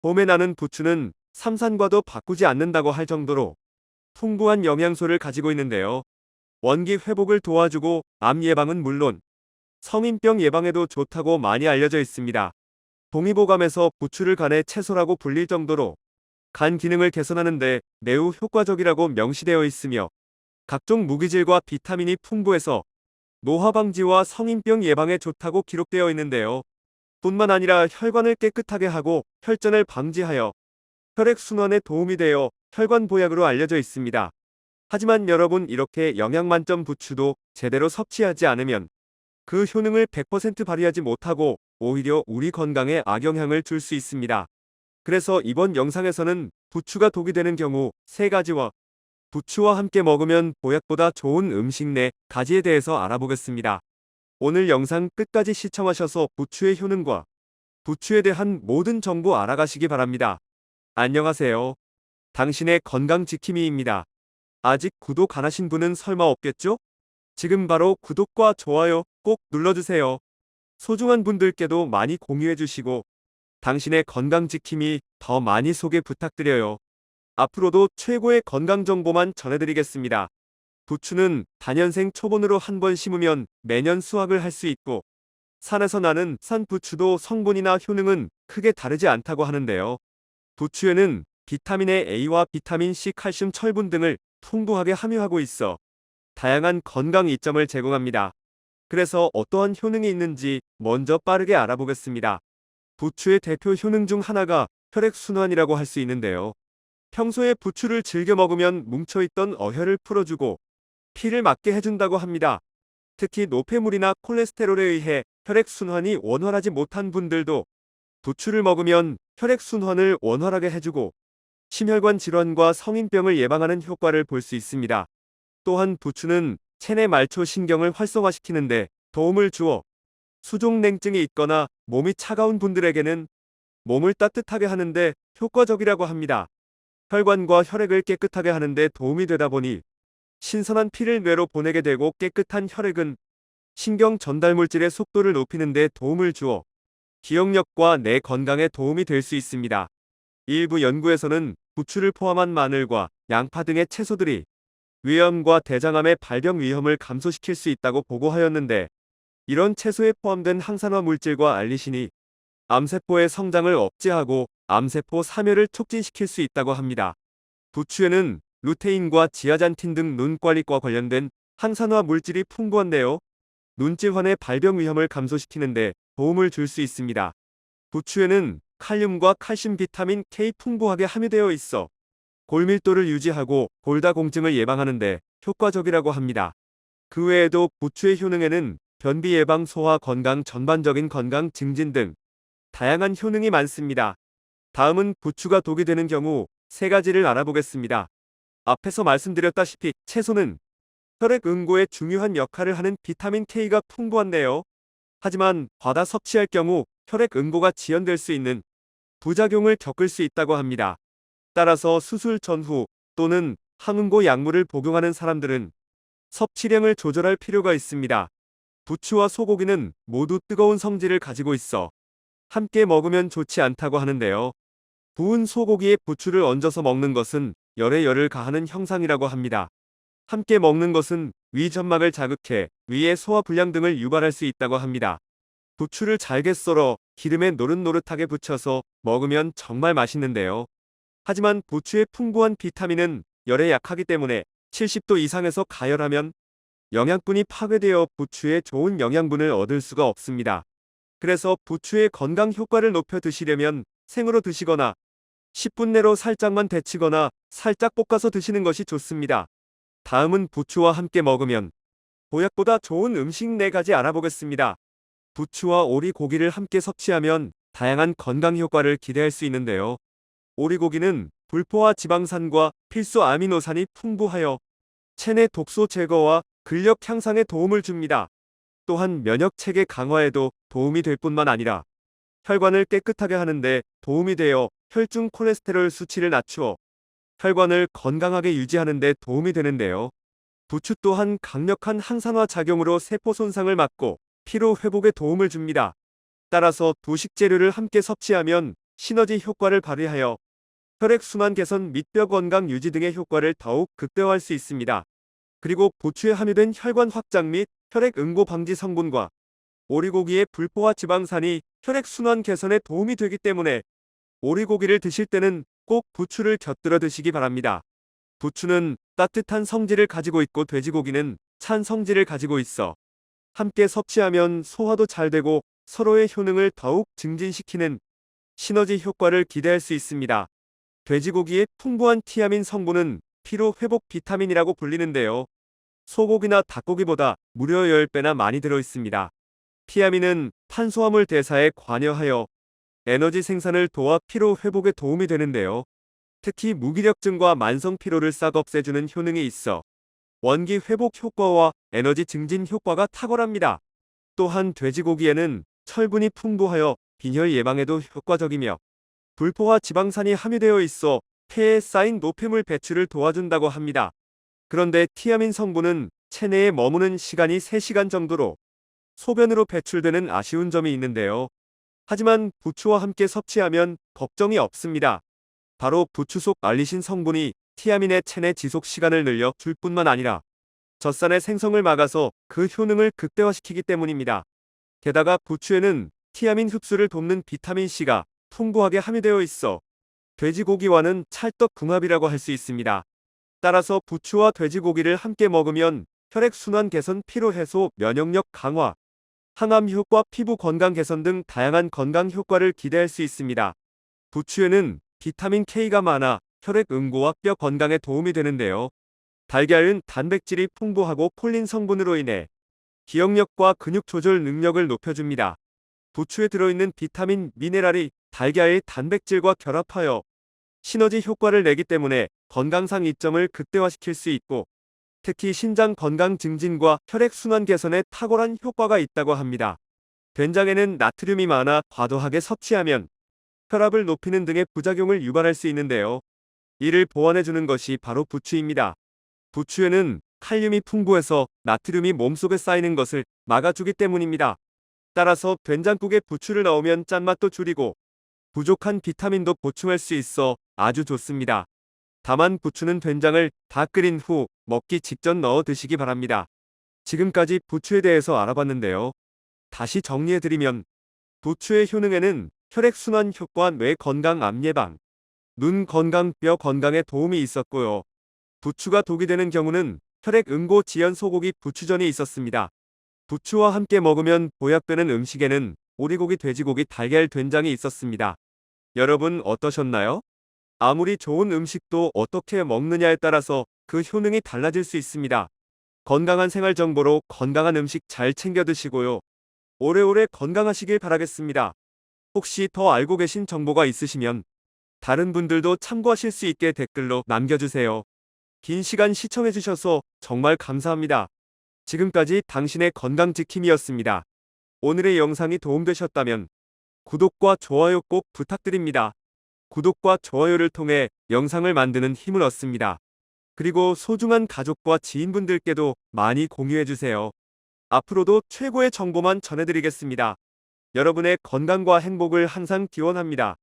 봄에 나는 부추는 삼산과도 바꾸지 않는다고 할 정도로 풍부한 영양소를 가지고 있는데요. 원기 회복을 도와주고 암 예방은 물론 성인병 예방에도 좋다고 많이 알려져 있습니다. 동의보감에서 부추를 간의 채소라고 불릴 정도로 간 기능을 개선하는 데 매우 효과적이라고 명시되어 있으며 각종 무기질과 비타민이 풍부해서 노화 방지와 성인병 예방에 좋다고 기록되어 있는데요. 뿐만 아니라 혈관을 깨끗하게 하고 혈전을 방지하여 혈액순환에 도움이 되어 혈관 보약으로 알려져 있습니다. 하지만 여러분, 이렇게 영양 만점 부추도 제대로 섭취하지 않으면 그 효능을 100% 발휘하지 못하고 오히려 우리 건강에 악영향을 줄 수 있습니다. 그래서 이번 영상에서는 부추가 독이 되는 경우 3가지와 부추와 함께 먹으면 보약보다 좋은 음식 4가지에 대해서 알아보겠습니다. 오늘 영상 끝까지 시청하셔서 부추의 효능과 부추에 대한 모든 정보 알아가시기 바랍니다. 안녕하세요. 당신의 건강지킴이입니다. 아직 구독 안 하신 분은 설마 없겠죠? 지금 바로 구독과 좋아요 꼭 눌러주세요. 소중한 분들께도 많이 공유해주시고 당신의 건강지킴이 더 많이 소개 부탁드려요. 앞으로도 최고의 건강정보만 전해드리겠습니다. 부추는 다년생 초본으로 한 번 심으면 매년 수확을 할 수 있고 산에서 나는 산부추도 성분이나 효능은 크게 다르지 않다고 하는데요. 부추에는 비타민의 A와 비타민 C, 칼슘, 철분 등을 풍부하게 함유하고 있어 다양한 건강 이점을 제공합니다. 그래서 어떠한 효능이 있는지 먼저 빠르게 알아보겠습니다. 부추의 대표 효능 중 하나가 혈액순환이라고 할 수 있는데요. 평소에 부추를 즐겨 먹으면 뭉쳐있던 어혈을 풀어주고 피를 맑게 해준다고 합니다. 특히 노폐물이나 콜레스테롤에 의해 혈액순환이 원활하지 못한 분들도 부추를 먹으면 혈액순환을 원활하게 해주고 심혈관 질환과 성인병을 예방하는 효과를 볼 수 있습니다. 또한 부추는 체내 말초 신경을 활성화시키는데 도움을 주어 수족냉증이 있거나 몸이 차가운 분들에게는 몸을 따뜻하게 하는데 효과적이라고 합니다. 혈관과 혈액을 깨끗하게 하는데 도움이 되다 보니 신선한 피를 뇌로 보내게 되고 깨끗한 혈액은 신경 전달 물질의 속도를 높이는 데 도움을 주어 기억력과 뇌 건강에 도움이 될 수 있습니다. 일부 연구에서는 부추를 포함한 마늘과 양파 등의 채소들이 위암과 대장암의 발병 위험을 감소시킬 수 있다고 보고하였는데 이런 채소에 포함된 항산화 물질과 알리신이 암세포의 성장을 억제하고 암세포 사멸을 촉진시킬 수 있다고 합니다. 부추에는 루테인과 지아잔틴 등 눈관리과 관련된 항산화 물질이 풍부한데요. 눈질환의 발병 위험을 감소시키는데 도움을 줄 수 있습니다. 부추에는 칼륨과 칼슘, 비타민 K 풍부하게 함유되어 있어 골밀도를 유지하고 골다공증을 예방하는데 효과적이라고 합니다. 그 외에도 부추의 효능에는 변비 예방, 소화 건강, 전반적인 건강 증진 등 다양한 효능이 많습니다. 다음은 부추가 독이 되는 경우 3가지를 알아보겠습니다. 앞에서 말씀드렸다시피 채소는 혈액 응고에 중요한 역할을 하는 비타민 K가 풍부한데요. 하지만 과다 섭취할 경우 혈액 응고가 지연될 수 있는 부작용을 겪을 수 있다고 합니다. 따라서 수술 전후 또는 항응고 약물을 복용하는 사람들은 섭취량을 조절할 필요가 있습니다. 부추와 소고기는 모두 뜨거운 성질을 가지고 있어 함께 먹으면 좋지 않다고 하는데요. 구운 소고기에 부추를 얹어서 먹는 것은 열에 열을 가하는 형상이라고 합니다. 함께 먹는 것은 위 점막을 자극해 위의 소화 불량 등을 유발할 수 있다고 합니다. 부추를 잘게 썰어 기름에 노릇노릇하게 부쳐서 먹으면 정말 맛있는데요. 하지만 부추의 풍부한 비타민은 열에 약하기 때문에 70도 이상에서 가열하면 영양분이 파괴되어 부추의 좋은 영양분을 얻을 수가 없습니다. 그래서 부추의 건강 효과를 높여 드시려면 생으로 드시거나 10분 내로 살짝만 데치거나 살짝 볶아서 드시는 것이 좋습니다. 다음은 부추와 함께 먹으면 보약보다 좋은 음식 4가지 알아보겠습니다. 부추와 오리고기를 함께 섭취하면 다양한 건강 효과를 기대할 수 있는데요. 오리고기는 불포화 지방산과 필수 아미노산이 풍부하여 체내 독소 제거와 근력 향상에 도움을 줍니다. 또한 면역 체계 강화에도 도움이 될 뿐만 아니라 혈관을 깨끗하게 하는데 도움이 되어 혈중 콜레스테롤 수치를 낮추어 혈관을 건강하게 유지하는 데 도움이 되는데요. 부추 또한 강력한 항산화 작용으로 세포 손상을 막고 피로 회복에 도움을 줍니다. 따라서 두 식재료를 함께 섭취하면 시너지 효과를 발휘하여 혈액순환 개선 및 뼈 건강 유지 등의 효과를 더욱 극대화할 수 있습니다. 그리고 부추에 함유된 혈관 확장 및 혈액 응고 방지 성분과 오리고기의 불포화 지방산이 혈액순환 개선에 도움이 되기 때문에 오리고기를 드실 때는 꼭 부추를 곁들여 드시기 바랍니다. 부추는 따뜻한 성질을 가지고 있고 돼지고기는 찬 성질을 가지고 있어 함께 섭취하면 소화도 잘 되고 서로의 효능을 더욱 증진시키는 시너지 효과를 기대할 수 있습니다. 돼지고기의 풍부한 티아민 성분은 피로 회복 비타민이라고 불리는데요. 소고기나 닭고기보다 무려 10배나 많이 들어 있습니다. 티아민은 탄수화물 대사에 관여하여 에너지 생산을 도와 피로 회복에 도움이 되는데요. 특히 무기력증과 만성 피로를 싹 없애주는 효능이 있어 원기 회복 효과와 에너지 증진 효과가 탁월합니다. 또한 돼지고기에는 철분이 풍부하여 빈혈 예방에도 효과적이며 불포화 지방산이 함유되어 있어 폐에 쌓인 노폐물 배출을 도와준다고 합니다. 그런데 티아민 성분은 체내에 머무는 시간이 3시간 정도로 소변으로 배출되는 아쉬운 점이 있는데요. 하지만 부추와 함께 섭취하면 걱정이 없습니다. 바로 부추 속 알리신 성분이 티아민의 체내 지속 시간을 늘려 줄 뿐만 아니라 젖산의 생성을 막아서 그 효능을 극대화시키기 때문입니다. 게다가 부추에는 티아민 흡수를 돕는 비타민C가 풍부하게 함유되어 있어 돼지고기와는 찰떡궁합이라고 할 수 있습니다. 따라서 부추와 돼지고기를 함께 먹으면 혈액순환 개선, 피로 해소, 면역력 강화, 항암 효과, 피부 건강 개선 등 다양한 건강 효과를 기대할 수 있습니다. 부추에는 비타민 K가 많아 혈액 응고와 뼈 건강에 도움이 되는데요. 달걀은 단백질이 풍부하고 폴린 성분으로 인해 기억력과 근육 조절 능력을 높여줍니다. 부추에 들어있는 비타민, 미네랄이 달걀의 단백질과 결합하여 시너지 효과를 내기 때문에 건강상 이점을 극대화시킬 수 있고 특히 신장 건강 증진과 혈액순환 개선에 탁월한 효과가 있다고 합니다. 된장에는 나트륨이 많아 과도하게 섭취하면 혈압을 높이는 등의 부작용을 유발할 수 있는데요. 이를 보완해주는 것이 바로 부추입니다. 부추에는 칼륨이 풍부해서 나트륨이 몸속에 쌓이는 것을 막아주기 때문입니다. 따라서 된장국에 부추를 넣으면 짠맛도 줄이고 부족한 비타민도 보충할 수 있어 아주 좋습니다. 다만 부추는 된장을 다 끓인 후 먹기 직전 넣어 드시기 바랍니다. 지금까지 부추에 대해서 알아봤는데요. 다시 정리해드리면 부추의 효능에는 혈액순환 효과, 뇌 건강, 암 예방, 눈 건강, 뼈 건강에 도움이 있었고요. 부추가 독이 되는 경우는 혈액 응고 지연 소고기 부추전이 있었습니다. 부추와 함께 먹으면 보약되는 음식에는 오리고기, 돼지고기, 달걀, 된장이 있었습니다. 여러분 어떠셨나요? 아무리 좋은 음식도 어떻게 먹느냐에 따라서 그 효능이 달라질 수 있습니다. 건강한 생활 정보로 건강한 음식 잘 챙겨 드시고요. 오래오래 건강하시길 바라겠습니다. 혹시 더 알고 계신 정보가 있으시면 다른 분들도 참고하실 수 있게 댓글로 남겨주세요. 긴 시간 시청해주셔서 정말 감사합니다. 지금까지 당신의 건강지킴이였습니다. 오늘의 영상이 도움되셨다면 구독과 좋아요 꼭 부탁드립니다. 구독과 좋아요를 통해 영상을 만드는 힘을 얻습니다. 그리고 소중한 가족과 지인분들께도 많이 공유해주세요. 앞으로도 최고의 정보만 전해드리겠습니다. 여러분의 건강과 행복을 항상 기원합니다.